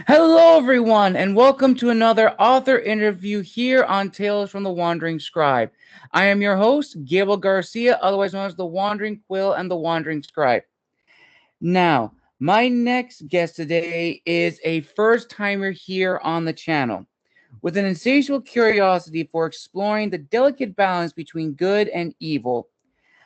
Hello, everyone, and welcome to another author interview here on Tales from the Wandering Scribe. I am your host, Gabriel Garcia, otherwise known as the Wandering Quill and the Wandering Scribe. Now, my next guest today is a first timer here on the channel with an insatiable curiosity for exploring the delicate balance between good and evil.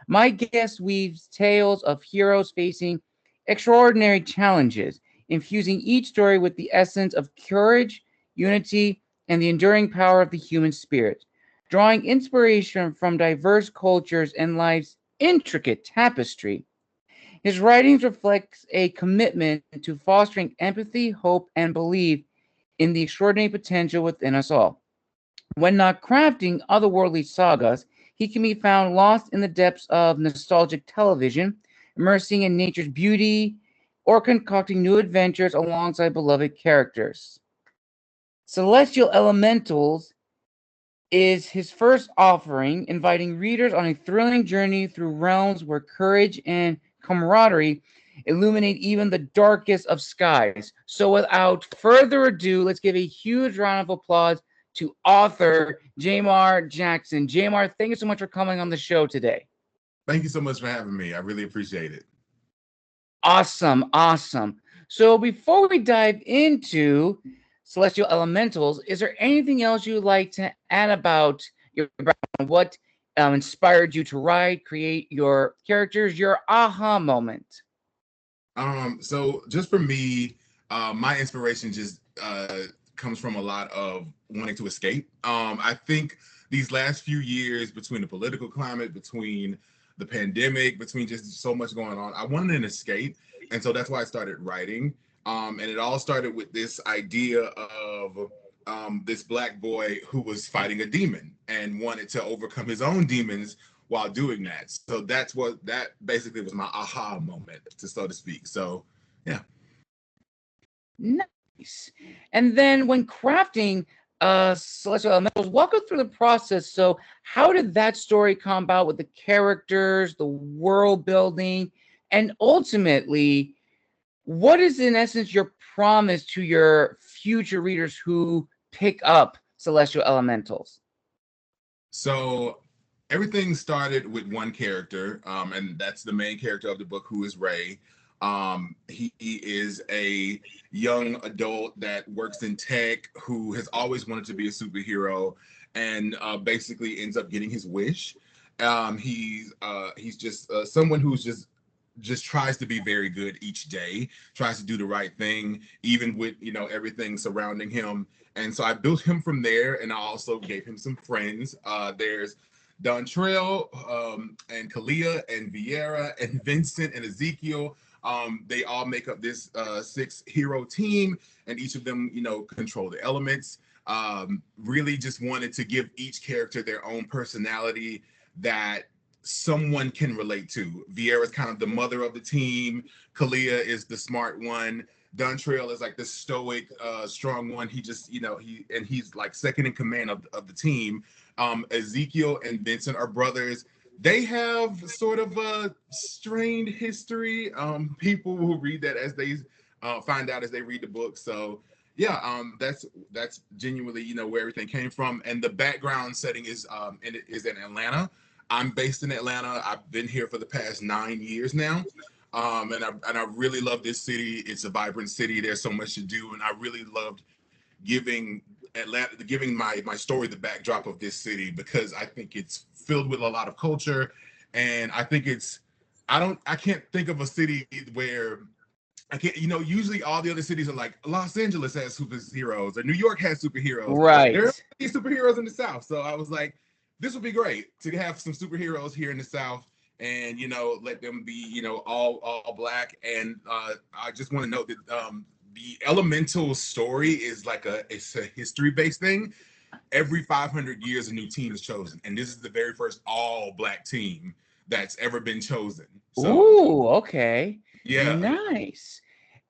My guest weaves tales of heroes facing extraordinary challenges, infusing each story with the essence of courage, unity, and the enduring power of the human spirit, drawing inspiration from diverse cultures and life's intricate tapestry. His writings reflects a commitment to fostering empathy, hope, and belief in the extraordinary potential within us all. When not crafting otherworldly sagas, he can be found lost in the depths of nostalgic television, immersing in nature's beauty, or concocting new adventures alongside beloved characters. Celestial Elementals is his first offering, inviting readers on a thrilling journey through realms where courage and camaraderie illuminate even the darkest of skies. So, without further ado, let's give a huge round of applause to author Jaymar Jackson. Jaymar, thank you so much for coming on the show today. Thank you so much for having me. I really appreciate it. Awesome, awesome. So, before we dive into Celestial Elementals, is there anything else you'd like to add about your background? What inspired you to write, create your characters, your aha moment? So just for me, my inspiration just comes from a lot of wanting to escape. I think these last few years, between the political climate, between the pandemic, between just so much going on, I wanted an escape, and so that's why I started writing. And it all started with this idea of this black boy who was fighting a demon and wanted to overcome his own demons while doing that. So that basically was my aha moment, to so to speak. So yeah. Nice. And then when crafting Celestial Elementals, walk us through the process. So, how did that story come about with the characters, the world building, and ultimately, what is in essence your promise to your future readers who pick up Celestial Elementals? So everything started with one character, and that's the main character of the book, who is Ray. He is a young adult that works in tech, who has always wanted to be a superhero, and basically ends up getting his wish. He's just someone who's just tries to be very good each day, tries to do the right thing, even with everything surrounding him. And so I built him from there, and I also gave him some friends. There's Dontrell, and Kalia and Vieira and Vincent and Ezekiel. They all make up this six hero team, and each of them, control the elements. Really just wanted to give each character their own personality that someone can relate to. Vieira is kind of the mother of the team. Kalia is the smart one. Dontrell is like the stoic, strong one. He just, he's like second in command of the team. Ezekiel and Vincent are brothers. They have sort of a strained history. People will read that as they find out as they read the book. So yeah, that's genuinely where everything came from. And the background setting is in Atlanta. I'm based in Atlanta. I've been here for the past 9 years now. And I really love this city. It's a vibrant city. There's so much to do, and I really loved giving Atlanta, giving my story the backdrop of this city, because I think it's filled with a lot of culture, and I think I can't think of a city where I can't, usually all the other cities are like Los Angeles has superheroes or New York has superheroes. There are Right. these superheroes in the South. So I was like, this would be great to have some superheroes here in the South, and let them be all black. And I just want to note that the elemental story is like it's a history based thing. Every 500 years a new team is chosen, and this is the very first all black team that's ever been chosen. So Ooh, okay. yeah. Nice.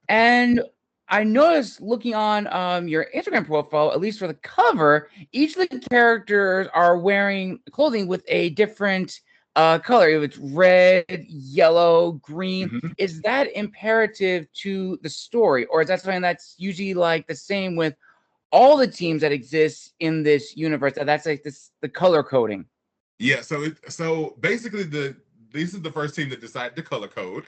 And I noticed looking on your Instagram profile, at least for the cover, each of the characters are wearing clothing with a different color. If it's red, yellow, green, Mhm. is that imperative to the story, or is that something that's usually like the same with all the teams that exist in this universe? That's like the color coding. Yeah, so basically this is the first team that decided to color code.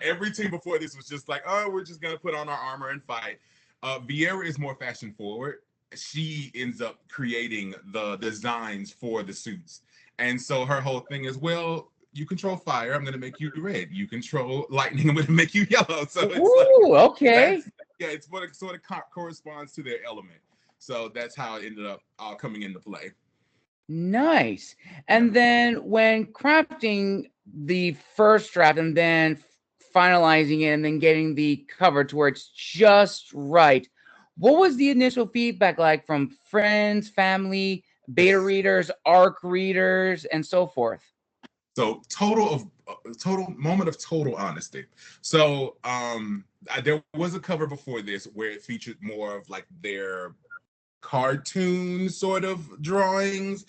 Every team before this was just like, oh, we're just gonna put on our armor and fight. Vieira is more fashion forward. She ends up creating the designs for the suits, and so her whole thing is, well, you control fire, I'm gonna make you red. You control lightning, I'm gonna make you yellow. So it's like Ooh, okay. that's yeah, it's what it sort of corresponds to their element. So that's how it ended up coming into play. Nice. Yeah. And then when crafting the first draft and then finalizing it and then getting the cover to where it's just right, what was the initial feedback like from friends, family, beta readers, ARC readers, and so forth? So total moment of total honesty. So there was a cover before this where it featured more of like their cartoon sort of drawings,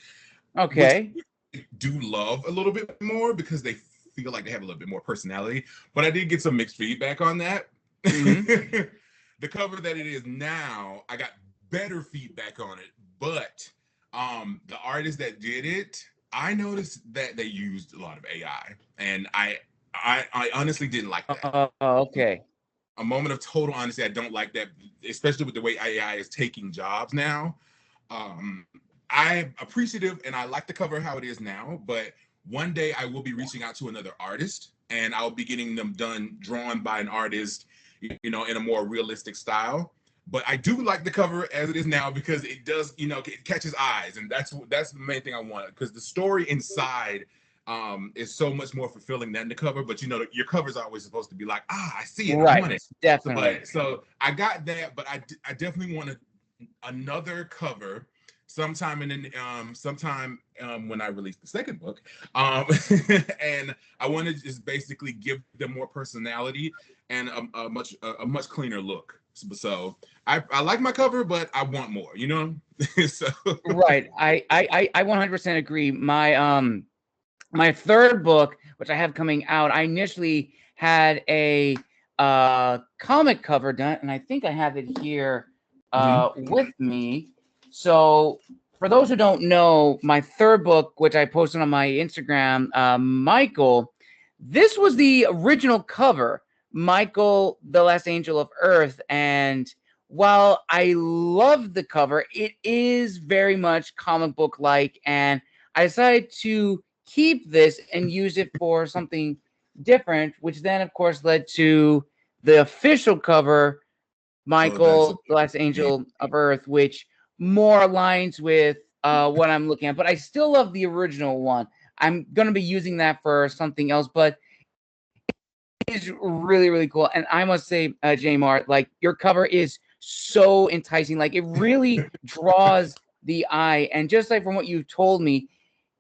which Okay. I do love a little bit more because they feel like they have a little bit more personality. But I did get some mixed feedback on that. Hmm. The cover that it is now, I got better feedback on it, but the artist that did it, I noticed that they used a lot of AI, and I honestly didn't like that. Okay. A moment of total honesty, I don't like that, especially with the way AI is taking jobs now. Um, I'm appreciative and I like the cover how it is now, but one day I will be reaching out to another artist and I'll be getting them done, drawn by an artist, in a more realistic style. But I do like the cover as it is now because it does, it catches eyes, and that's the main thing I want, because the story inside is so much more fulfilling than the cover. But your covers are always supposed to be like, I see it, I Right. want it. Definitely. So I got that, but I definitely want another cover sometime when I release the second book, and I want to just basically give them more personality and a much cleaner look. So I like my cover, but I want more. So Right. I 100% agree. My third book, which I have coming out, I initially had a comic cover done, and I think I have it here mhm. with me. So, for those who don't know, my third book, which I posted on my Instagram, Michael, this was the original cover, Michael, the Last Angel of Earth. And while I love the cover, it is very much comic book like, and I decided to keep this and use it for something different, which then, of course, led to the official cover, So that's Michael, the Last yeah. Angel of Earth, which more aligns with what I'm looking at. But I still love the original one. I'm going to be using that for something else, but it's really, really cool. And I must say, Jaymar, like your cover is so enticing. Like it really draws the eye. And just like from what you told me,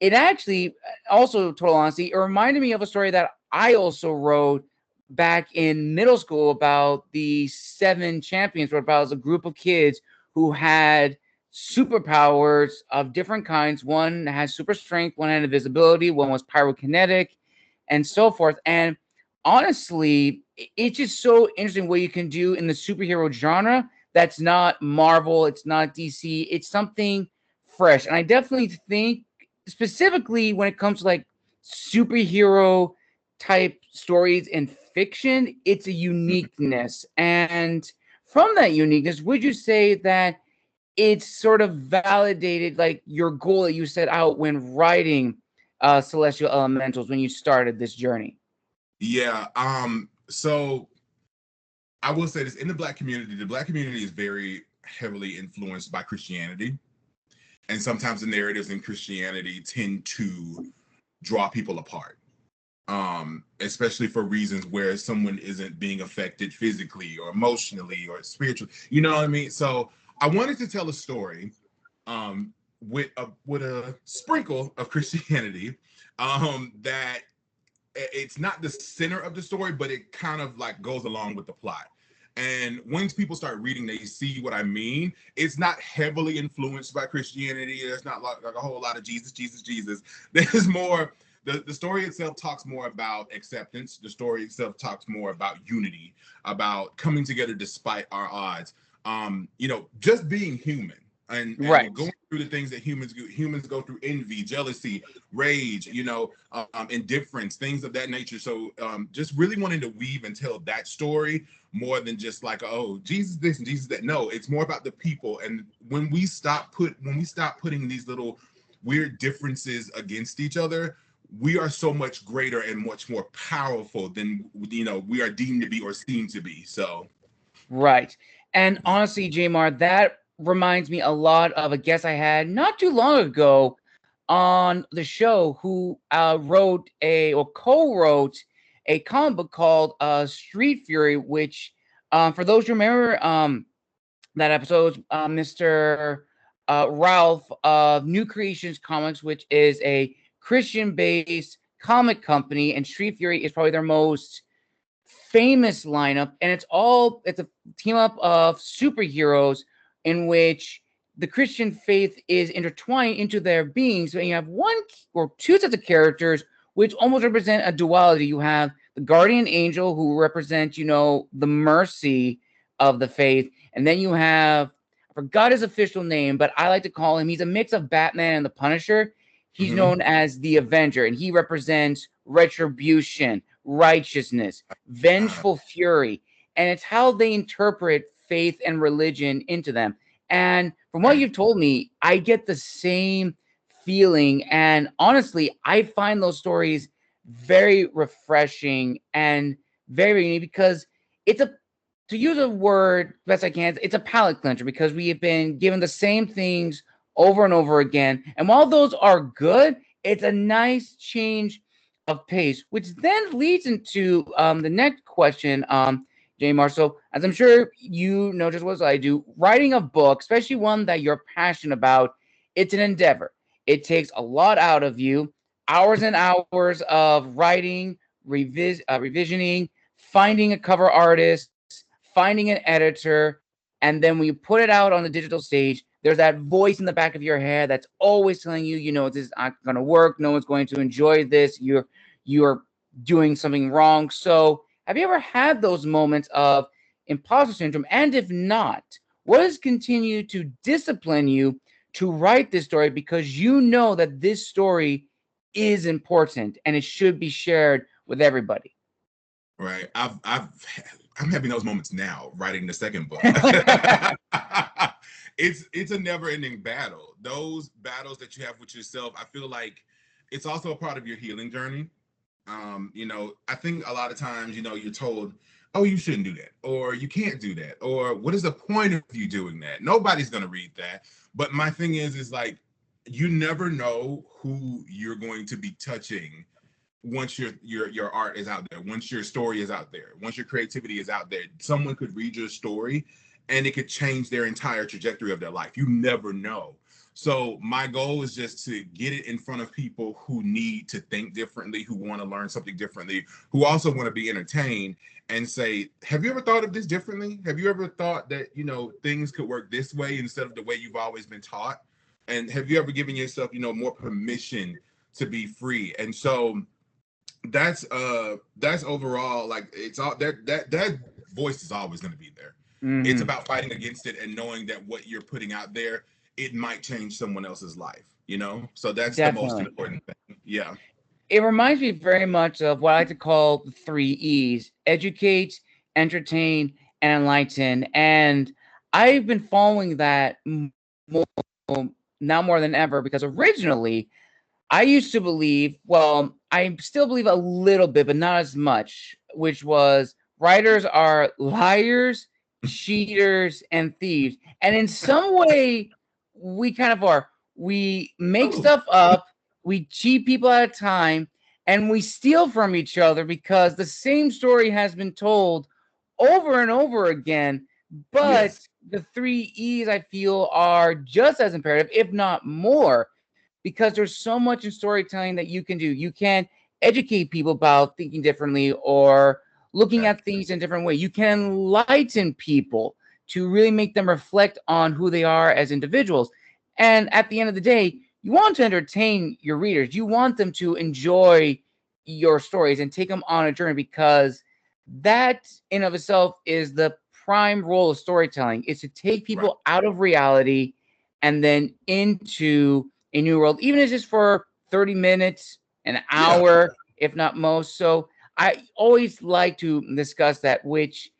it actually also, total honesty, it reminded me of a story that I also wrote back in middle school about the Seven Champions, where about a group of kids who had superpowers of different kinds. One has super strength, one had invisibility, one was pyrokinetic, and so forth. And honestly, it's just so interesting what you can do in the superhero genre that's not Marvel, it's not DC, it's something fresh. And I definitely think, specifically when it comes to like superhero type stories in fiction, it's a uniqueness. And from that uniqueness, would you say that it's sort of validated like your goal that you set out when writing Celestial Elementals when you started this journey? Yeah. So I will say this: in the black community is very heavily influenced by Christianity, and sometimes the narratives in Christianity tend to draw people apart, especially for reasons where someone isn't being affected physically or emotionally or spiritually. You know what I mean? So I wanted to tell a story with a sprinkle of Christianity, that it's not the center of the story, but it kind of like goes along with the plot. And once people start reading, they see what I mean. It's not heavily influenced by Christianity. There's not like a whole lot of Jesus, Jesus, Jesus. There's more, the story itself talks more about acceptance. The story itself talks more about unity, about coming together despite our odds. Just being human and going through the things that humans go through: envy, jealousy, rage, indifference, things of that nature. So just really wanting to weave and tell that story more than just like, oh, Jesus this and Jesus that. No, it's more about the people. And when we stop putting these little weird differences against each other, we are so much greater and much more powerful than we are deemed to be or seen to be. So right. And honestly, Jaymar, that reminds me a lot of a guest I had not too long ago on the show who co-wrote a comic book called Street Fury, which for those who remember that episode, Mr. Ralph of New Creations Comics, which is a Christian-based comic company, and Street Fury is probably their most famous lineup, and it's a team up of superheroes in which the Christian faith is intertwined into their being. So you have one or two sets of characters which almost represent a duality. You have the guardian angel, who represents, the mercy of the faith, and then you have, I forgot his official name, but I like to call him, he's a mix of Batman and the Punisher. He's known as the Avenger, and he represents retribution, righteousness, vengeful fury, and it's how they interpret faith and religion into them. And from what you've told me, I get the same feeling. And honestly, I find those stories very refreshing and very unique, because to use a word best I can, it's a palate cleanser, because we have been given the same things over and over again. And while those are good, it's a nice change of pace, which then leads into the next question, Jaymar. So, as I'm sure you know just as I do, writing a book, especially one that you're passionate about, it's an endeavor. It takes a lot out of you, hours and hours of writing, revisioning, finding a cover artist, finding an editor, and then when you put it out on the digital stage, there's that voice in the back of your head that's always telling you, this is not going to work. No one's going to enjoy this. You're doing something wrong. So have you ever had those moments of imposter syndrome? And if not, what has continued to discipline you to write this story, because you know that this story is important and it should be shared with everybody? Right. I'm having those moments now, writing the second book. It's a never-ending battle. Those battles that you have with yourself, I feel like it's also a part of your healing journey. I think a lot of times, you're told, oh, you shouldn't do that, or you can't do that, or what is the point of you doing that? Nobody's going to read that. But my thing is like, you never know who you're going to be touching once your art is out there, once your story is out there, once your creativity is out there. Someone could read your story and it could change their entire trajectory of their life. You never know. So my goal is just to get it in front of people who need to think differently, who want to learn something differently, who also want to be entertained, and say, have you ever thought of this differently? Have you ever thought that, things could work this way instead of the way you've always been taught? And have you ever given yourself, more permission to be free? And so that's overall, like, it's all that voice is always going to be there. It's about fighting against it and knowing that what you're putting out there, it might change someone else's life, so that's the most important thing. Yeah, it reminds me very much of what I like to call the 3 E's: educate, entertain, and enlighten. And I've been following that more, now more than ever, because originally I used to believe, well, I still believe a little bit, but not as much, which was writers are liars, cheaters, and thieves. And in some way, we kind of are. We make stuff up, we cheat people out of time, and we steal from each other because the same story has been told over and over again. But the 3 E's, I feel, are just as imperative, if not more, because there's so much in storytelling that you can do. You can educate people about thinking differently, or looking Okay. at things in a different way. You can enlighten people to really make them reflect on who they are as individuals. And at the end of the day, you want to entertain your readers. You want them to enjoy your stories and take them on a journey, because that in of itself is the prime role of storytelling, is to take Right. people out of reality and then into a new world, even if it's just for 30 minutes, an Yeah. hour, if not most. So I always like to discuss that, which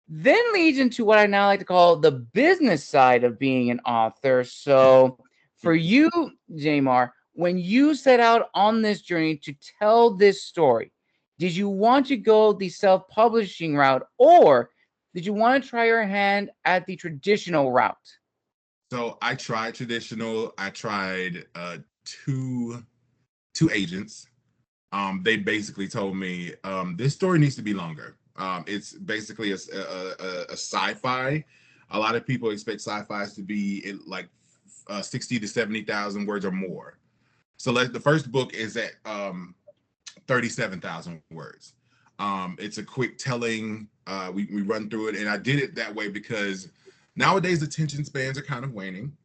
then leads into what I now like to call the business side of being an author. So for you, Jaymar, when you set out on this journey to tell this story, did you want to go the self-publishing route, or did you want to try your hand at the traditional route? So I tried traditional. I tried two agents. They basically told me this story needs to be longer. It's basically a sci-fi. A lot of people expect sci-fis to be like 60 to 70,000 words or more. So the first book is at 37,000 words. It's a quick telling. We run through it, and I did it that way because nowadays attention spans are kind of waning.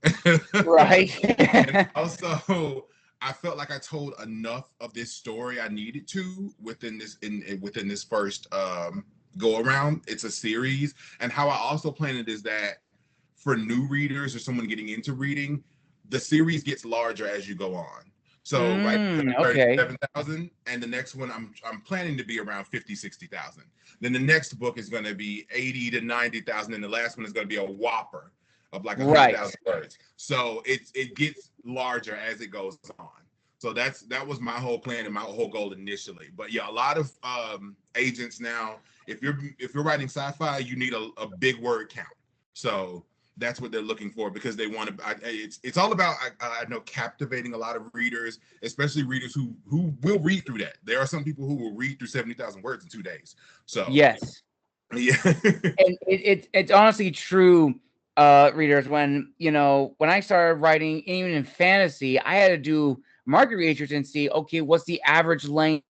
Right. And also, I felt like I told enough of this story I needed to within this first go around. It's a series, and how I also plan it is that for new readers or someone getting into reading, the series gets larger as you go on. So right now, Okay. 37,000, and the next one I'm planning to be around 50, 60,000. Then the next book is going to be 80 to 90,000, and the last one is going to be a whopper of like Right. 100,000 words. So it gets larger as it goes on. So that was my whole plan and my whole goal initially. But yeah, a lot of agents now, if you're writing sci-fi, you need a big word count. So that's what they're looking for, because they want to. It's all about I know captivating a lot of readers, especially readers who will read through that. There are some people who will read through 70,000 words in 2 days. So Yes. yeah. And it's honestly true, readers. When I started writing, even in fantasy, I had to do market research and see, okay, what's the average length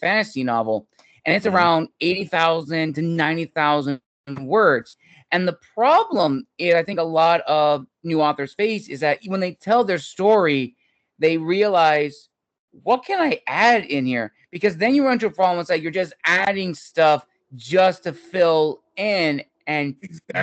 fantasy novel, and it's Mhm. around 80,000 to 90,000 words. And the problem is, I think a lot of new authors face, is that when they tell their story, they realize, what can I add in here? Because then you run into a problem. It's like you're just adding stuff just to fill in, and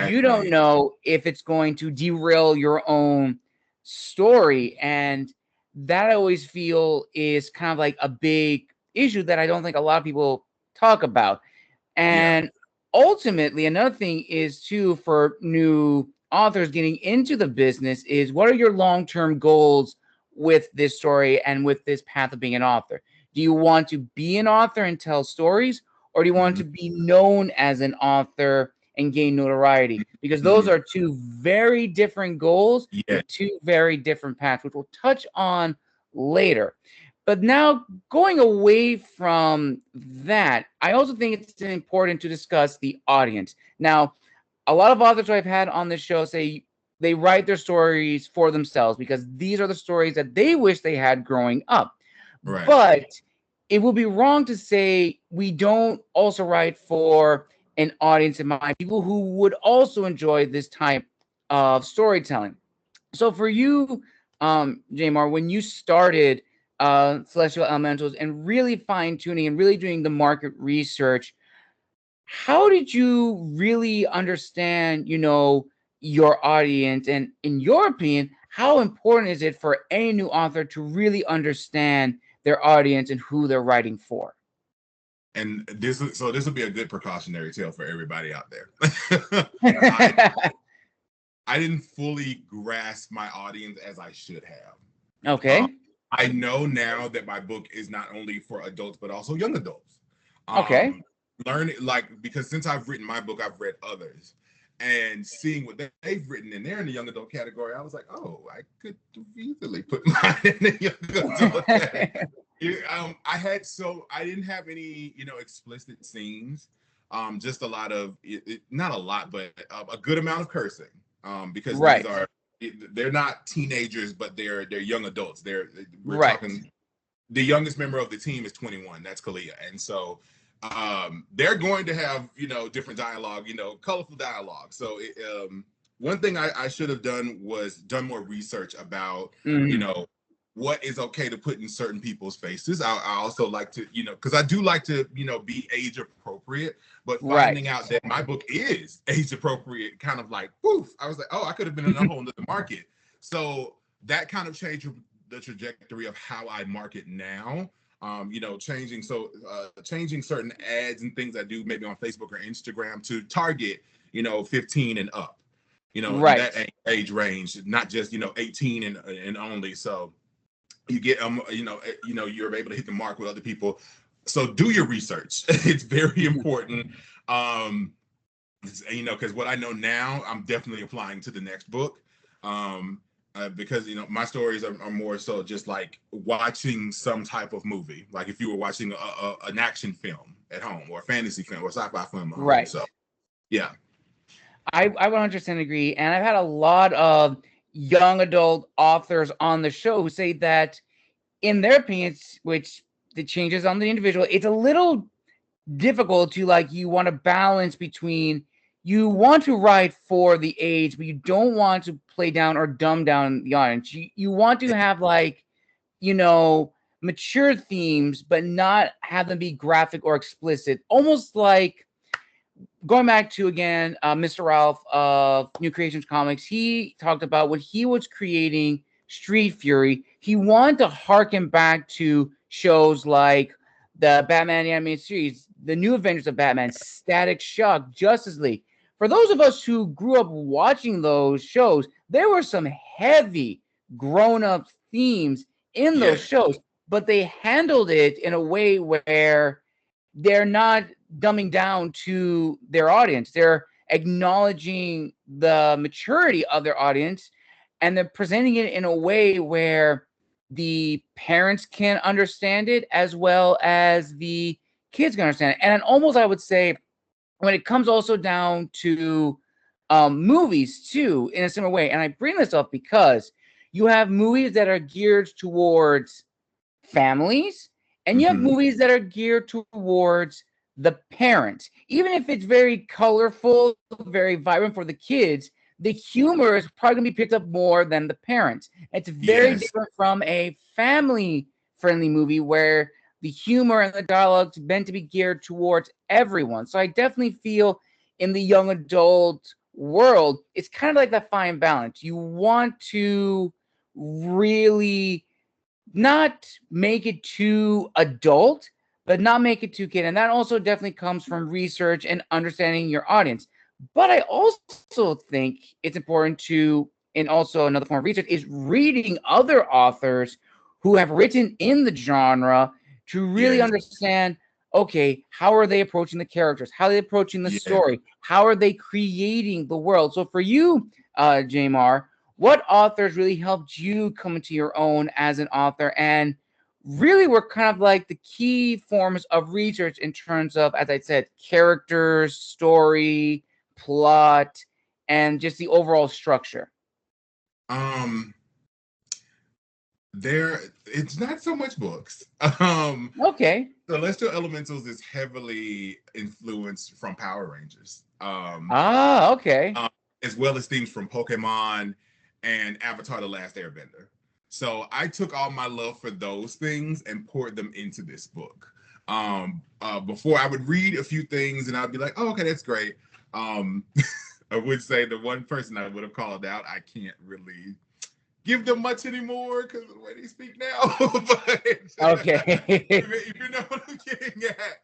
you don't Exactly. know if it's going to derail your own story. And that I always feel is kind of like a big issue that I don't think a lot of people talk about. Yeah. And ultimately, another thing is too, for new authors getting into the business, is what are your long-term goals with this story and with this path of being an author? Do you want to be an author and tell stories, or do you want Mhm. to be known as an author and gain notoriety? Because those Mhm. are two very different goals Yeah. with two very different paths, which we'll touch on later. But now, going away from that, I also think it's important to discuss the audience. Now, a lot of authors who I've had on this show say they write their stories for themselves because these are the stories that they wish they had growing up. Right. But it would be wrong to say we don't also write for an audience in mind, people who would also enjoy this type of storytelling. So for you, Jamar, when you started Celestial Elementals and really fine tuning and really doing the market research, how did you really understand, your audience? And in your opinion, how important is it for any new author to really understand their audience and who they're writing for? And this will be a good precautionary tale for everybody out there. I I didn't fully grasp my audience as I should have. Um, Okay. I know now that my book is not only for adults but also young adults. Okay. Um, Learn like because since I've written my book, I've read others, and seeing what they've written and they're in the young adult category, I was like, oh, I could easily put mine in the young adult category. I didn't have any explicit scenes, just a lot of not a lot, but a good amount of cursing, because these Right. are they're not teenagers, but they're young adults. We're Right. talking the youngest member of the team is 21. That's Kalia, and so they're going to have, different dialogue, colorful dialogue. So one thing I should have done was done more research about, what is okay to put in certain people's faces. I also like to, because I do like to, be age appropriate, but finding out that my book is age appropriate, kind of like, poof, I was like, oh, I could have been in a whole nother market. So that kind of changed the trajectory of how I market now. Changing certain ads and things I do maybe on Facebook or Instagram to target, 15 and up, in that age range, not just, 18 and only. So you get, you're able to hit the mark with other people. So do your research. It's very important. Because what I know now, I'm definitely applying to the next book. Because my stories are more so just like watching some type of movie, like if you were watching an action film at home, or a fantasy film, or a sci-fi film at home. So yeah, I 100% agree, and I've had a lot of young adult authors on the show who say that, in their opinions, which the changes on the individual, it's a little difficult to, like, you want to balance between, you want to write for the age, but you don't want to play down or dumb down the audience. You want to have, like, mature themes, but not have them be graphic or explicit. Almost like, going back to, again, Mr. Ralph of New Creations Comics, he talked about when he was creating Street Fury, he wanted to harken back to shows like the Batman animated series, the New Adventures of Batman, Static Shock, Justice League. For those of us who grew up watching those shows, there were some heavy grown-up themes in those shows, but they handled it in a way where they're not dumbing down to their audience. They're acknowledging the maturity of their audience, and they're presenting it in a way where the parents can understand it as well as the kids can understand it. And almost, I would say, when it comes also down to movies too, in a similar way. And I bring this up because you have movies that are geared towards families, and you have movies that are geared towards the parents. Even if it's very colorful, very vibrant for the kids, the humor is probably going to be picked up more than the parents. It's very different from a family-friendly movie where the humor and the dialogue is meant to be geared towards everyone. So I definitely feel in the young adult world, it's kind of like that fine balance. You want to really not make it too adult, but not make it too kid. And that also definitely comes from research and understanding your audience. But I also think it's important to, and also another form of research, is reading other authors who have written in the genre to really understand, okay, how are they approaching the characters? How are they approaching the story? How are they creating the world? So for you, Jaymar, what authors really helped you come into your own as an author, and really were kind of like the key forms of research in terms of, as I said, characters, story, plot, and just the overall structure? It's not so much books. Okay. Celestial Elementals is heavily influenced from Power Rangers. Okay. As well as themes from Pokemon and Avatar: The Last Airbender. So I took all my love for those things and poured them into this book. Before, I would read a few things and I'd be like, oh, okay, that's great. I would say the one person I would have called out, I can't really give them much anymore because of the way they speak now. But, okay. if you know what I'm getting at.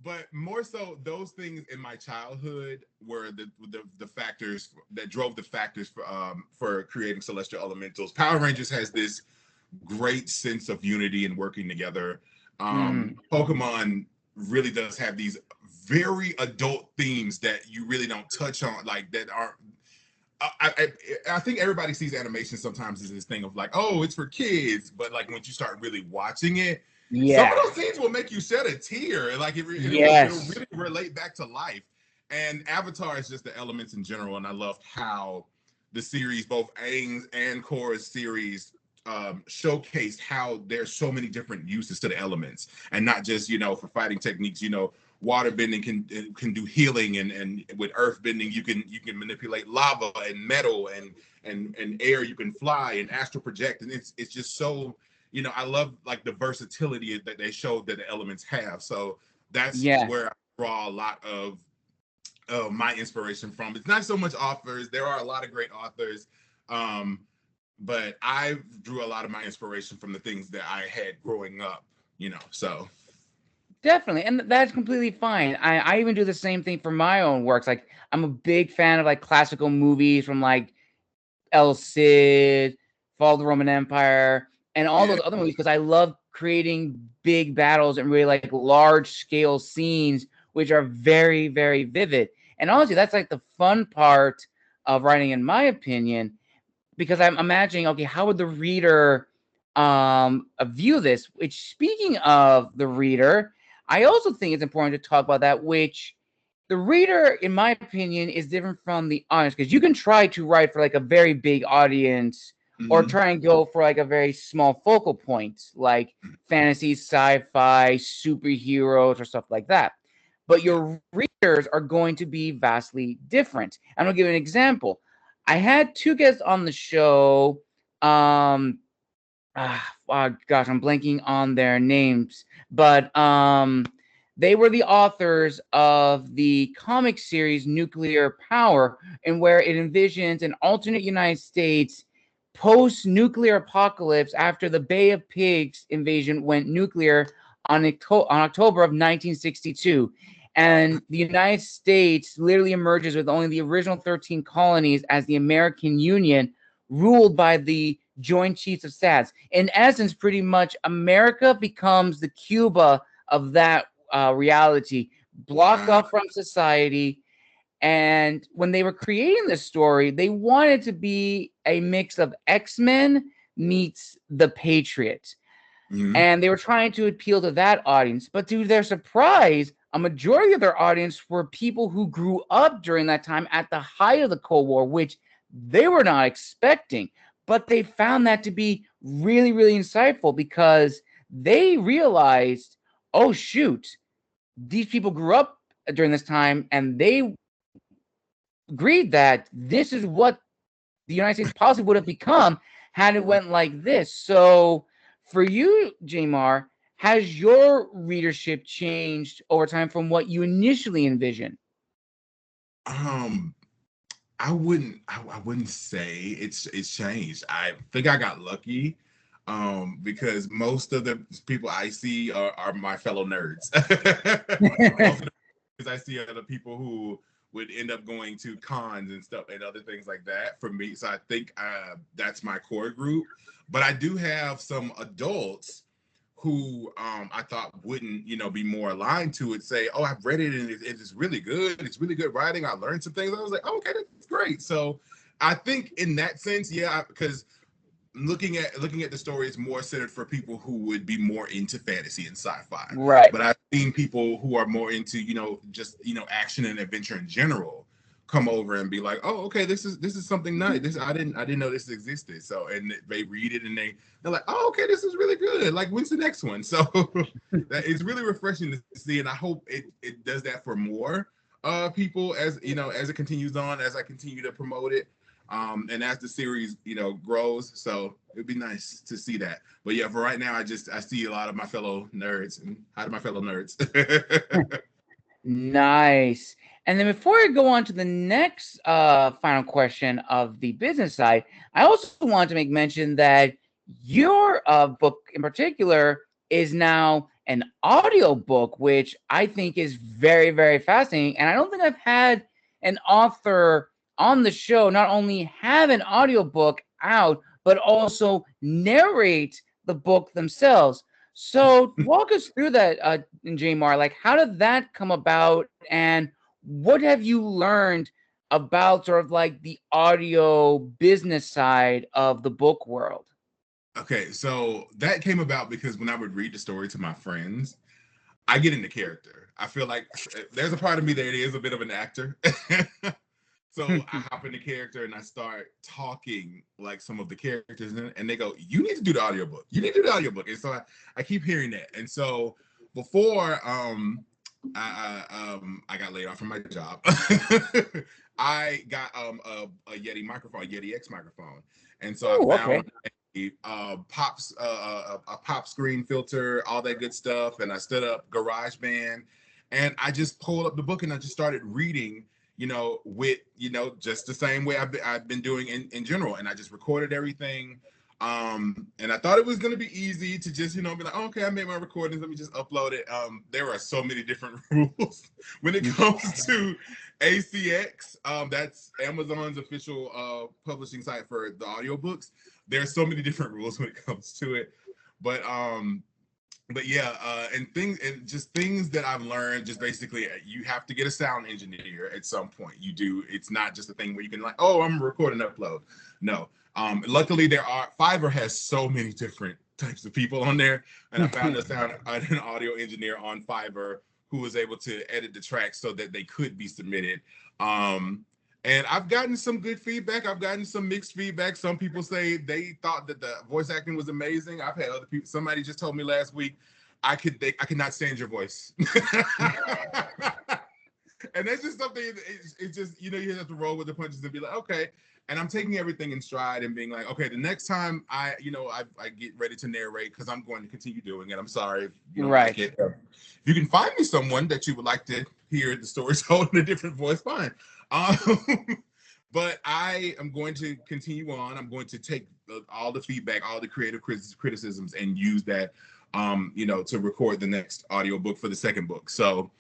But more so, those things in my childhood were the factors that drove the factors for creating Celestial Elementals. Power Rangers has this great sense of unity and working together. Pokemon really does have these very adult themes that you really don't touch on, like that aren't. I think everybody sees animation sometimes as this thing of like, oh, it's for kids, but like once you start really watching it, some of those scenes will make you shed a tear. Like it'll really relate back to life. And Avatar is just the elements in general, and I loved how the series, both Aang's and Korra's series, showcased how there's so many different uses to the elements, and not just for fighting techniques. Water bending can do healing, and with earth bending you can manipulate lava and metal, and air, you can fly and astral project, and it's just so I love like the versatility that they showed that the elements have. So that's Yeah. where I draw a lot of my inspiration from. It's not so much authors. There are a lot of great authors, but I drew a lot of my inspiration from the things that I had growing up. So Definitely, and that's completely fine. I even do the same thing for my own works. Like, I'm a big fan of like classical movies from like El Cid, Fall of the Roman Empire, and all yeah. those other movies because I love creating big battles and really like large scale scenes, which are very, very vivid. And honestly, that's like the fun part of writing, in my opinion, because I'm imagining, okay, how would the reader view this? Which, speaking of the reader, I also think it's important to talk about that, which the reader, in my opinion, is different from the audience, because you can try to write for like a very big audience or Mhm. try and go for like a very small focal point, like fantasy, sci-fi, superheroes, or stuff like that. But Yeah. your readers are going to be vastly different. I'm gonna give you an example. I had two guests on the show. Gosh, I'm blanking on their names, but they were the authors of the comic series Nuclear Power, and where it envisions an alternate United States post-nuclear apocalypse after the Bay of Pigs invasion went nuclear on October of 1962. And the United States literally emerges with only the original 13 colonies as the American Union, ruled by the Joint Chiefs of Staff. In essence, pretty much America becomes the Cuba of that reality, blocked Uh, off from society. And when they were creating this story, they wanted to be a mix of X-Men meets The Patriot. mhm. And they were trying to appeal to that audience. But to their surprise, a majority of their audience were people who grew up during that time at the height of the Cold War, which they were not expecting. But they found that to be really, really insightful because they realized, oh, shoot, these people grew up during this time and they agreed that this is what the United States policy would have become had it went like this. So for you, Jaymar, has your readership changed over time from what you initially envisioned? um I wouldn't say it's changed. I think I got lucky, because most of the people I see are my fellow nerds. Most of the because I see other people who would end up going to cons and stuff and other things like that for me. So I think that's my core group. But I do have some adults who I thought wouldn't, be more aligned to it, say, "Oh, I've read it and it's really good. It's really good writing. I learned some things." I was like, oh, "Okay, that's great." So I think in that sense, yeah, because looking at the story is more centered for people who would be more into fantasy and sci-fi. Right. But I've seen people who are more into, just action and adventure in general come over and be like, "Oh, okay, this is something nice. This I didn't know this existed." So and they read it and they're like, "Oh, okay, this is really good. Like, when's the next one?" So that it's really refreshing to see, and I hope it does that for more people as as it continues on, as I continue to promote it, and as the series grows. So it'd be nice to see that. But yeah, for right now, I see a lot of my fellow nerds, and hi to my fellow nerds. Nice. And then before I go on to the next final question of the business side, I also want to make mention that your book in particular is now an audio book, which I think is very, very fascinating. And I don't think I've had an author on the show not only have an audio book out, but also narrate the book themselves. So walk us through that, Jamar. Like, how did that come about, and what have you learned about sort of like the audio business side of the book world? Okay, so that came about because when I would read the story to my friends, I get into character. I feel like there's a part of me that is a bit of an actor. So I hop in the character and I start talking like some of the characters, and they go, "You need to do the audiobook. You need to do the audiobook." And so I keep hearing that. And so before I got laid off from my job, I got a Yeti microphone, a Yeti X microphone, and so I found a pop screen filter, all that good stuff, and I stood up GarageBand, and I just pulled up the book and I just started reading, with, just the same way I've been doing in general. And I just recorded everything. And I thought it was going to be easy to just, be like, oh, okay, I made my recordings. Let me just upload it. There are so many different rules when it comes to ACX. That's Amazon's official publishing site for the audiobooks. There are so many different rules when it comes to it. But yeah, and just things that I've learned, just basically, you have to get a sound engineer at some point. You do. It's not just a thing where you can like, oh, I'm recording upload. No. Luckily, Fiverr has so many different types of people on there, and I found an audio engineer on Fiverr who was able to edit the tracks so that they could be submitted. And I've gotten some good feedback. I've gotten some mixed feedback. Some people say they thought that the voice acting was amazing. I've had other people. Somebody just told me last week, I could not stand your voice. And that's just something. It's just, you have to roll with the punches and be like, okay. And I'm taking everything in stride and being like, okay, the next time I get ready to narrate, because I'm going to continue doing it. I'm sorry if you don't like it. If you can find me someone that you would like to hear the story told in a different voice, fine. But I am going to continue on. I'm going to take all the feedback, all the creative criticisms, and use that, to record the next audiobook for the second book. So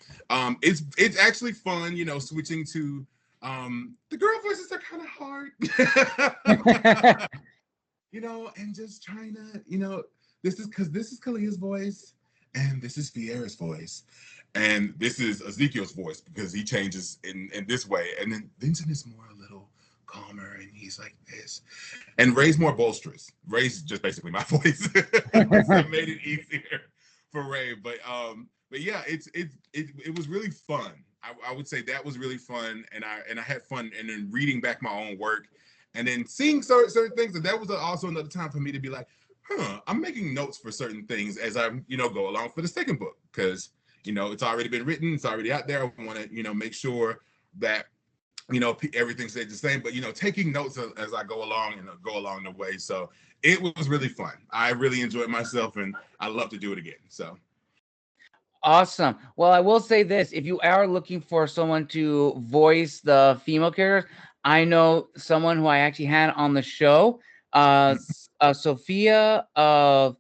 it's actually fun, switching to the girl voices are kind of hard. And just trying to, this is Kalia's voice, and this is Fierra's voice, and this is Ezekiel's voice, because he changes in this way, and then Vincent is more a little calmer, and he's like this, and Ray's more boisterous. Ray's just basically my voice. So it made it easier for Ray. But yeah, it was really fun. I would say that was really fun, and I had fun, and then reading back my own work, and then seeing certain things, and that was also another time for me to be like, I'm making notes for certain things as I go along for the second book, because it's already been written, it's already out there. I want to make sure that everything stays the same, but taking notes as I go along and go along the way. So it was really fun. I really enjoyed myself, and I love to do it again. So awesome. Well, I will say this: if you are looking for someone to voice the female characters, I know someone who I actually had on the show, Sophia of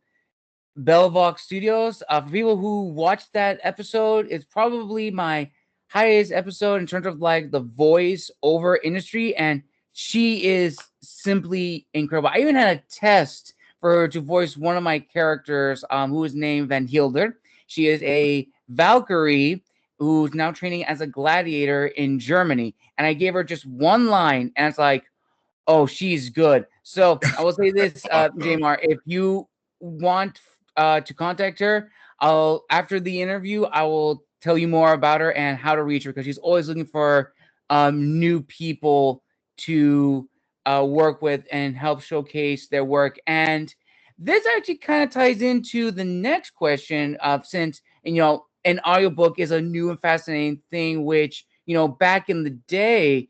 Belvox Studios. For people who watched that episode, it's probably my highest episode in terms of like the voice over industry, and she is simply incredible. I even had a test for her to voice one of my characters, who is named Van Hilder. She is a Valkyrie who's now training as a gladiator in Germany, and I gave her just one line, and it's like, oh, she's good. So I will say this, Jaymar, if you want to contact her, after the interview, I will tell you more about her and how to reach her, because she's always looking for new people to work with and help showcase their work. And this actually kind of ties into the next question, since an audiobook is a new and fascinating thing, which back in the day,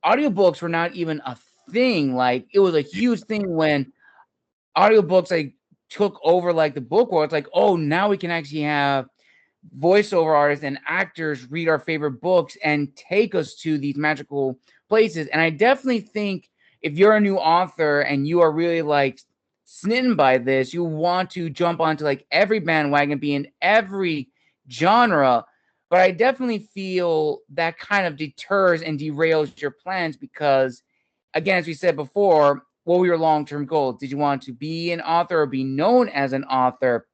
audiobooks were not even a thing. Like, it was a huge thing when audiobooks like took over like the book world. It's like, oh, now we can actually have voiceover artists and actors read our favorite books and take us to these magical places. And I definitely think if you're a new author and you are really like smitten by this, you want to jump onto like every bandwagon, be in every genre. But I definitely feel that kind of deters and derails your plans, because, again, as we said before, what were your long-term goals? Did you want to be an author or be known as an author?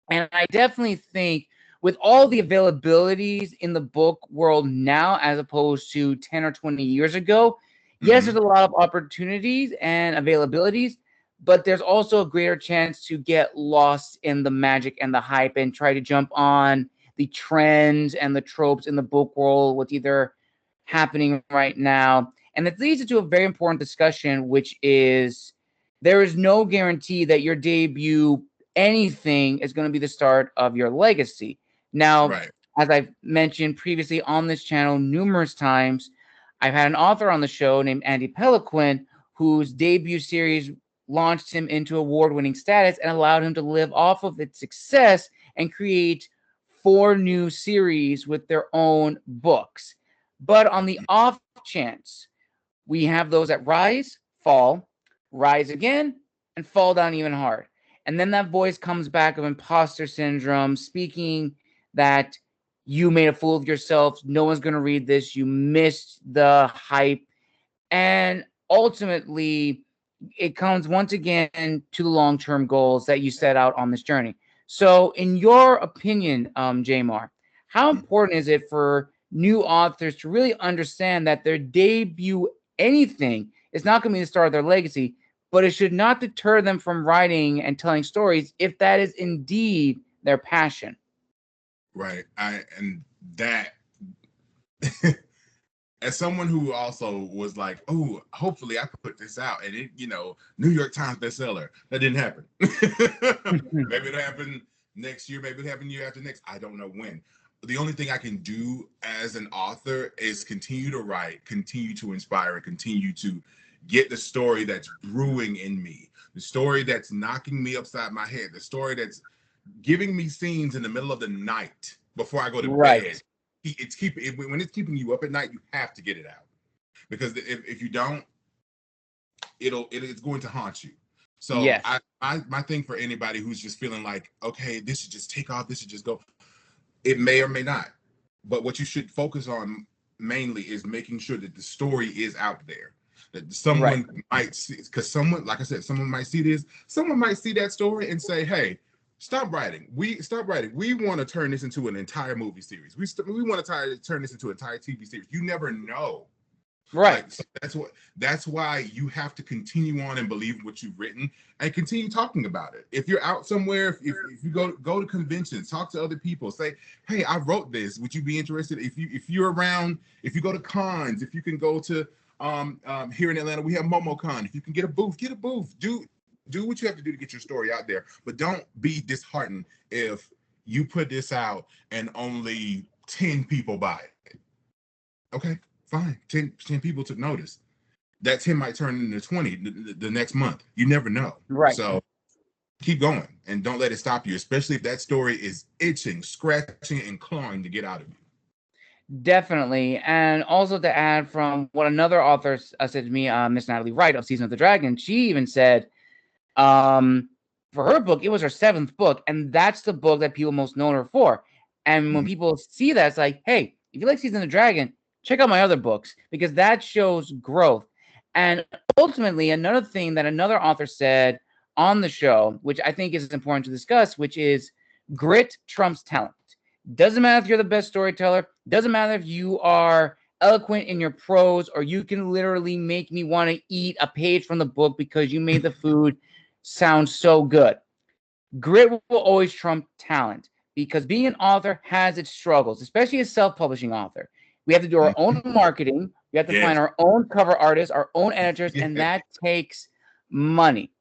And I definitely think with all the availabilities in the book world now, as opposed to 10 or 20 years ago, yes, there's a lot of opportunities and availabilities, but there's also a greater chance to get lost in the magic and the hype and try to jump on the trends and the tropes in the book world, what's either happening right now. And it leads into a very important discussion, which is there is no guarantee that your debut anything is going to be the start of your legacy. Now, Right. as I've mentioned previously on this channel numerous times, I've had an author on the show named Andy Peliquin, whose debut series launched him into award-winning status and allowed him to live off of its success and create 4 new series with their own books. But on the off chance, we have those that rise, fall, rise again, and fall down even hard. And then that voice comes back of imposter syndrome, speaking that you made a fool of yourself. No one's going to read this. You missed the hype. And ultimately, it comes once again to the long-term goals that you set out on this journey. So, in your opinion, Jaymar, how important is it for new authors to really understand that their debut anything is not going to be the start of their legacy, but it should not deter them from writing and telling stories if that is indeed their passion? Right. And that as someone who also was like, oh, hopefully I could put this out and it, New York Times bestseller. That didn't happen. Maybe it'll happen next year, maybe it'll happen year after next. I don't know when. The only thing I can do as an author is continue to write, continue to inspire, and continue to get the story that's brewing in me, the story that's knocking me upside my head, the story that's giving me scenes in the middle of the night before I go to bed. When it's keeping you up at night, you have to get it out, because if you don't, it's going to haunt you. So Yes. My thing for anybody who's just feeling like, okay, this should just take off, this should just go, it may or may not. But what you should focus on mainly is making sure that the story is out there, that someone might see, because someone, like I said, someone might see this, someone might see that story and say, hey, stop writing. We want to turn this into an entire movie series. We want to turn this into an entire TV series. You never know. Right. Like, so that's why you have to continue on and believe what you've written and continue talking about it. If you're out somewhere, if you go to conventions, talk to other people, say, hey, I wrote this. Would you be interested? If you're around, if you go to cons, if you can go to here in Atlanta, we have MomoCon. If you can get a booth, get a booth. Do what you have to do to get your story out there. But don't be disheartened if you put this out and only 10 people buy it. Okay. Fine, 10 people took notice. That 10 might turn into 20 the next month. You never know. Right. So keep going and don't let it stop you, especially if that story is itching, scratching, and clawing to get out of you. Definitely. And also to add from what another author said to me, Miss Natalie Wright of Season of the Dragon, she even said for her book, it was her 7th book, and that's the book that people most know her for. And when people see that, it's like, hey, if you like Season of the Dragon, check out my other books, because that shows growth. And ultimately, another thing that another author said on the show, which I think is important to discuss, which is grit trumps talent. Doesn't matter if you're the best storyteller. Doesn't matter if you are eloquent in your prose, or you can literally make me want to eat a page from the book because you made the food sound so good. Grit will always trump talent, because being an author has its struggles, especially a self-publishing author. We have to do our own marketing. We have to find our own cover artists, our own editors, and that takes money.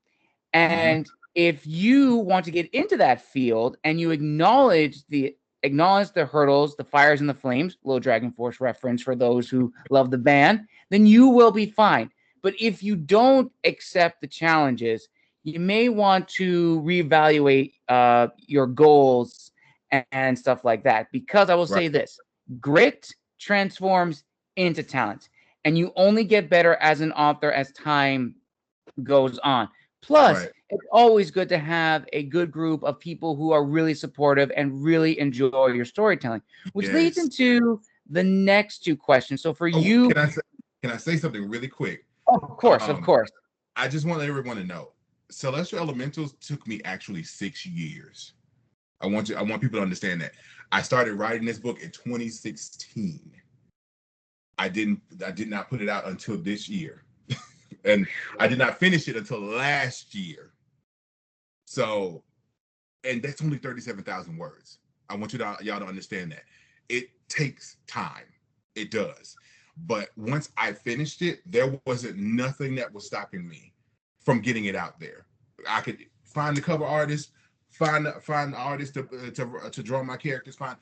And if you want to get into that field and you acknowledge the hurdles, the fires and the flames, little Dragon Force reference for those who love the band, then you will be fine. But if you don't accept the challenges, you may want to reevaluate your goals and stuff like that. Because I will say this, grit transforms into talent, and you only get better as an author as time goes on. Plus, it's always good to have a good group of people who are really supportive and really enjoy your storytelling, which leads into the next 2 questions. So for you, can I say something really quick? Of course. I just want everyone to know, Celestial Elementals took me actually 6 years. I want people to understand that. I started writing this book in 2016. I did not put it out until this year. And I did not finish it until last year. So, and that's only 37,000 words. I want y'all to understand that. It takes time. It does. But once I finished it, there wasn't nothing that was stopping me from getting it out there. I could find the cover artist, find the artist to draw my characters, fine,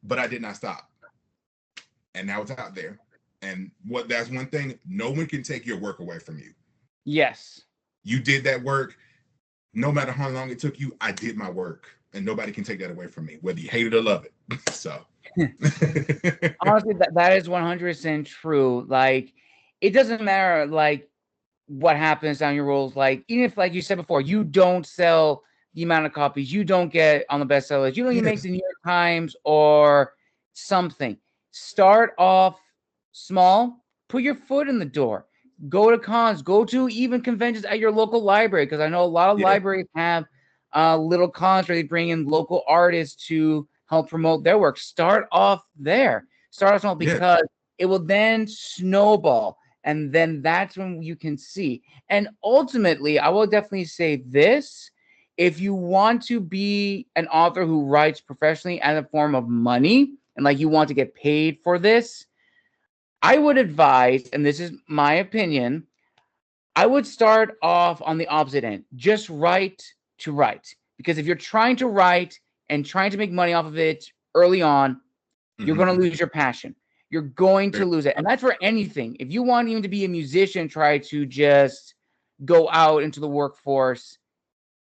but I did not stop. And now it's out there. And that's one thing, no one can take your work away from you. Yes. You did that work. No matter how long it took you, I did my work. And nobody can take that away from me, whether you hate it or love it. So honestly, that is 100% true. Like, it doesn't matter like what happens down your roles. Like, even if, like you said before, you don't sell the amount of copies, you don't get on the bestsellers, you don't even make the New York Times or something. Start off small, put your foot in the door, go to cons, go to even conventions at your local library, because I know a lot of libraries have little cons where they bring in local artists to help promote their work. Start off there. Start off small, because it will then snowball. And then that's when you can see. And ultimately, I will definitely say this. If you want to be an author who writes professionally as a form of money, and like you want to get paid for this, I would advise, and this is my opinion, I would start off on the opposite end. Just write to write. Because if you're trying to write and trying to make money off of it early on, you're going to lose your passion. You're going to lose it. And that's for anything. If you want even to be a musician, try to just go out into the workforce,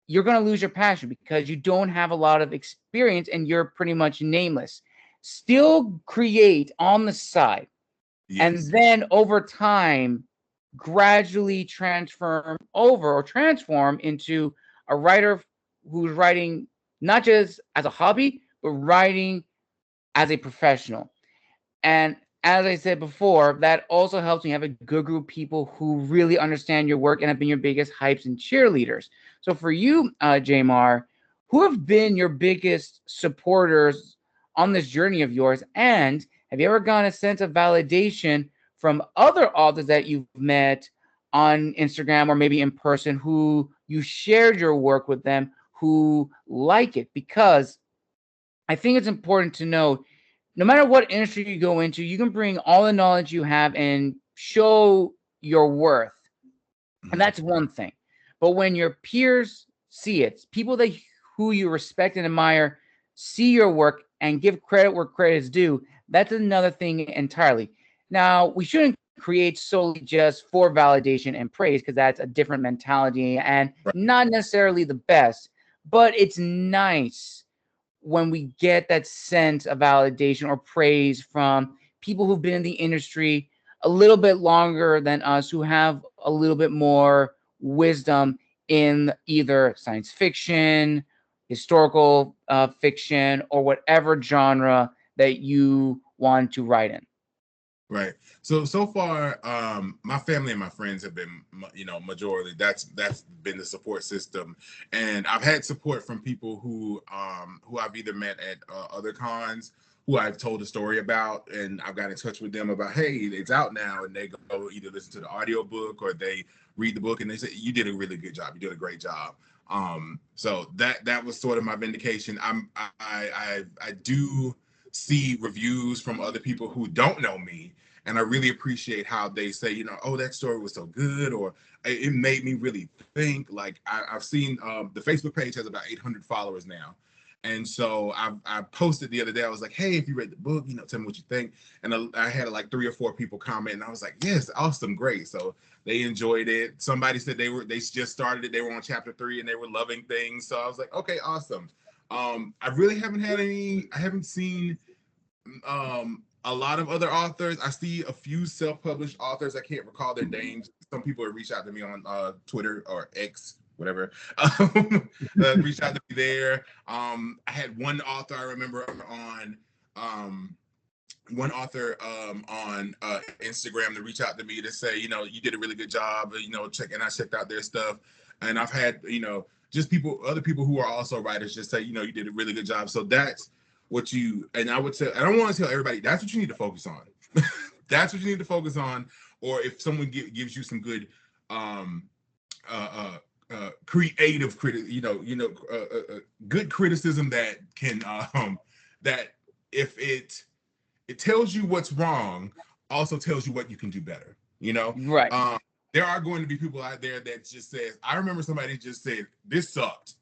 you're going to lose your passion because you don't have a lot of experience and you're pretty much nameless. Still create on the side. And then over time, gradually transform into a writer who's writing not just as a hobby, but writing as a professional. And as I said before, that also helps when you have a good group of people who really understand your work and have been your biggest hypes and cheerleaders. So for you, Jaymar, who have been your biggest supporters on this journey of yours? And have you ever gotten a sense of validation from other authors that you've met on Instagram or maybe in person who you shared your work with them who like it? Because I think it's important to know, no matter what industry you go into, you can bring all the knowledge you have and show your worth. And that's one thing. But when your peers see it, people who you respect and admire see your work and give credit where credit is due, that's another thing entirely. Now, we shouldn't create solely just for validation and praise, because that's a different mentality and not necessarily the best. But it's nice when we get that sense of validation or praise from people who've been in the industry a little bit longer than us, who have a little bit more wisdom in either science fiction, historical fiction, or whatever genre that you want to write in. Right. So far, my family and my friends have been, majority. That's been the support system, and I've had support from people who I've either met at other cons, who I've told a story about, and I've got in touch with them about, hey, it's out now, and they go either listen to the audiobook or they read the book, and they say, you did a really good job. You did a great job. So that was sort of my vindication. I do see reviews from other people who don't know me, and I really appreciate how they say, oh, that story was so good, or it made me really think. Like I've seen the Facebook page has about 800 followers now, and so I posted the other day. I was like, hey, if you read the book, tell me what you think. And I had like 3 or 4 people comment, and I was like, yes, awesome, great. So they enjoyed it. Somebody said they just started it. They were on chapter 3 and they were loving things. So I was like, okay, awesome. I really haven't had any. I haven't seen a lot of other authors. I see a few self-published authors. I can't recall their names. Some people have reached out to me on Twitter or X, whatever. Reached out to me there. I had one author I remember on Instagram to reach out to me to say, you did a really good job. I checked out their stuff, and I've had just other people who are also writers just say, you did a really good job. So that's what and I would say, I don't want to tell everybody, that's what you need to focus on. That's what you need to focus on. Or if someone gives you some good creative good criticism that can that if it tells you what's wrong, also tells you what you can do better. You know, Right. There are going to be people out there that just says, I remember somebody just said, this sucked.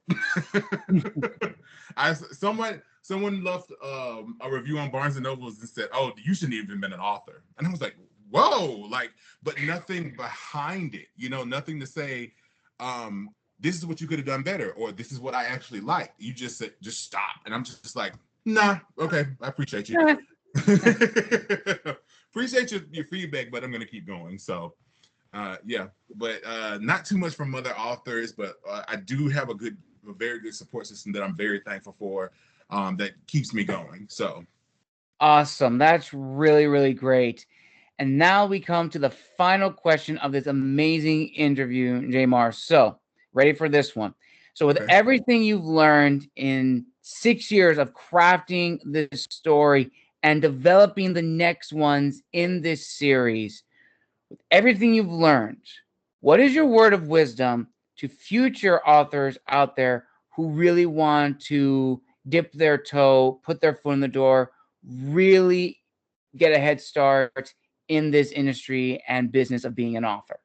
Someone left a review on Barnes and Nobles and said, oh, you shouldn't even been an author. And I was like, whoa, like, but nothing behind it, you know, nothing to say, this is what you could have done better, or this is what I actually like. You just said, just stop. And I'm just like, nah, okay, I appreciate you. Appreciate your feedback, but I'm going to keep going. So, yeah, but not too much from other authors, but I do have a very good support system that I'm very thankful for, that keeps me going. So awesome. That's really, really great. And now we come to the final question of this amazing interview, Jaymar. So, ready for this one. So, with everything you've learned in 6 years of crafting this story and developing the next ones in this series, with everything you've learned, what is your word of wisdom to future authors out there who really want to dip their toe, put their foot in the door, really get a head start in this industry and business of being an author?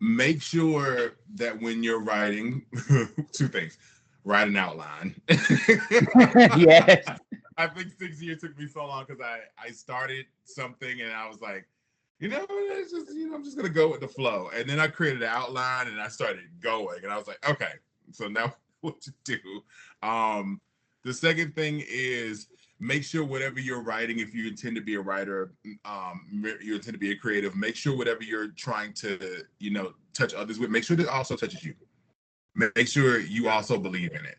Make sure that when you're writing, two things: write an outline. Yes. I think 6 years took me so long because I started something and I was like, you know, it's just, you know, I'm just gonna go with the flow. And then I created an outline and I started going, and I was like, okay, so now what to do? The second thing is, make sure whatever you're writing, if you intend to be a writer, you intend to be a creative, make sure whatever you're trying to, you know, touch others with, make sure that it also touches you. Make sure you also believe in it.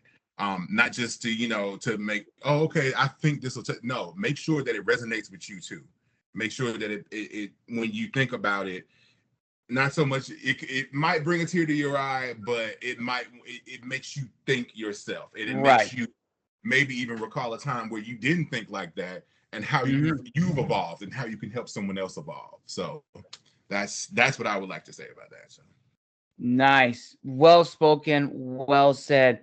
Not just to, you know, to make, oh, okay, I think this will no, make sure that it resonates with you too. Make sure that it when you think about it, not so much, it might bring a tear to your eye, but it makes you think yourself, and it makes you maybe even recall a time where you didn't think like that, and how you've evolved and how you can help someone else evolve. So that's what I would like to say about that. So. Nice. Well spoken. Well said.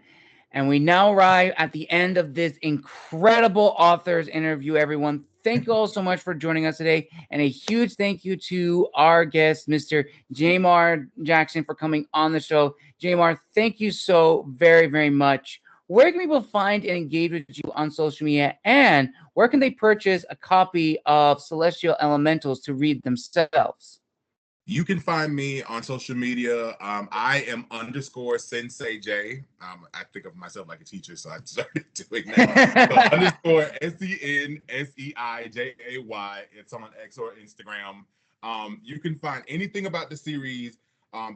And we now arrive at the end of this incredible authors interview, everyone. Thank you all so much for joining us today. And a huge thank you to our guest, Mr. Jaymar Jackson, for coming on the show. Jaymar, thank you so very, very much. Where can people find and engage with you on social media? And where can they purchase a copy of Celestial Elementals to read themselves? You can find me on social media. I am _Sensei J. I think of myself like a teacher, so I started doing that. So _SENSEIJAY. It's on X or Instagram. You can find anything about the series.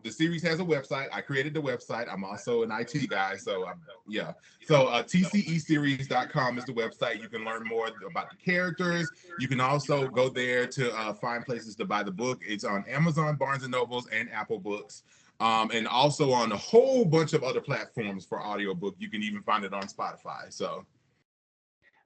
The series has a website. I created the website. I'm also an IT guy, so yeah. So tceseries.com is the website. You can learn more about the characters. You can also go there to find places to buy the book. It's on Amazon, Barnes and Nobles, and Apple Books, and also on a whole bunch of other platforms for audiobook. You can even find it on Spotify. So.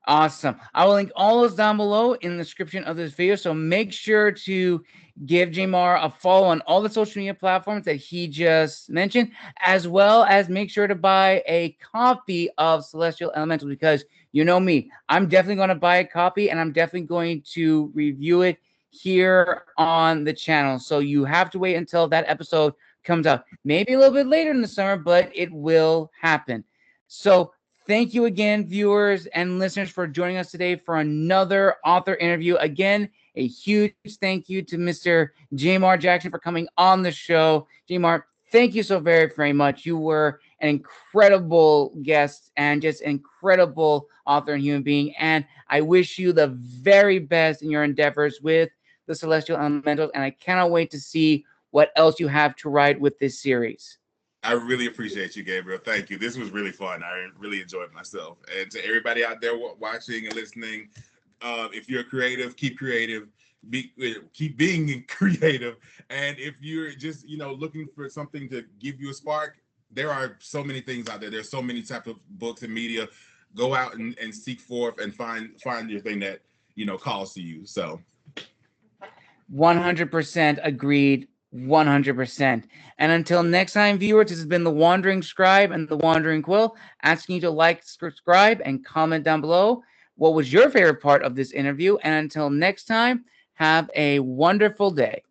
Awesome. I will link all those down below in the description of this video. So make sure to give Jaymar a follow on all the social media platforms that he just mentioned, as well as make sure to buy a copy of Celestial Elementals, because you know me, I'm definitely going to buy a copy and I'm definitely going to review it here on the channel. So you have to wait until that episode comes out. Maybe a little bit later in the summer, but it will happen. So thank you again, viewers and listeners, for joining us today for another author interview. Again, a huge thank you to Mr. Jaymar Jackson for coming on the show. Jaymar, thank you so very, very much. You were an incredible guest and just an incredible author and human being. And I wish you the very best in your endeavors with the Celestial Elementals. And I cannot wait to see what else you have to write with this series. I really appreciate you, Gabriel. Thank you. This was really fun. I really enjoyed myself. And to everybody out there watching and listening, if you're creative, keep creative. Keep being creative. And if you're just, you know, looking for something to give you a spark, there are so many things out there. There's so many types of books and media. Go out and seek forth and find your thing that, you know, calls to you. So 100% agreed. 100%. And until next time, viewers, this has been the Wandering Scribe and the Wandering Quill, asking you to like, subscribe, and comment down below. what was your favorite part of this interview. And until next time, have a wonderful day.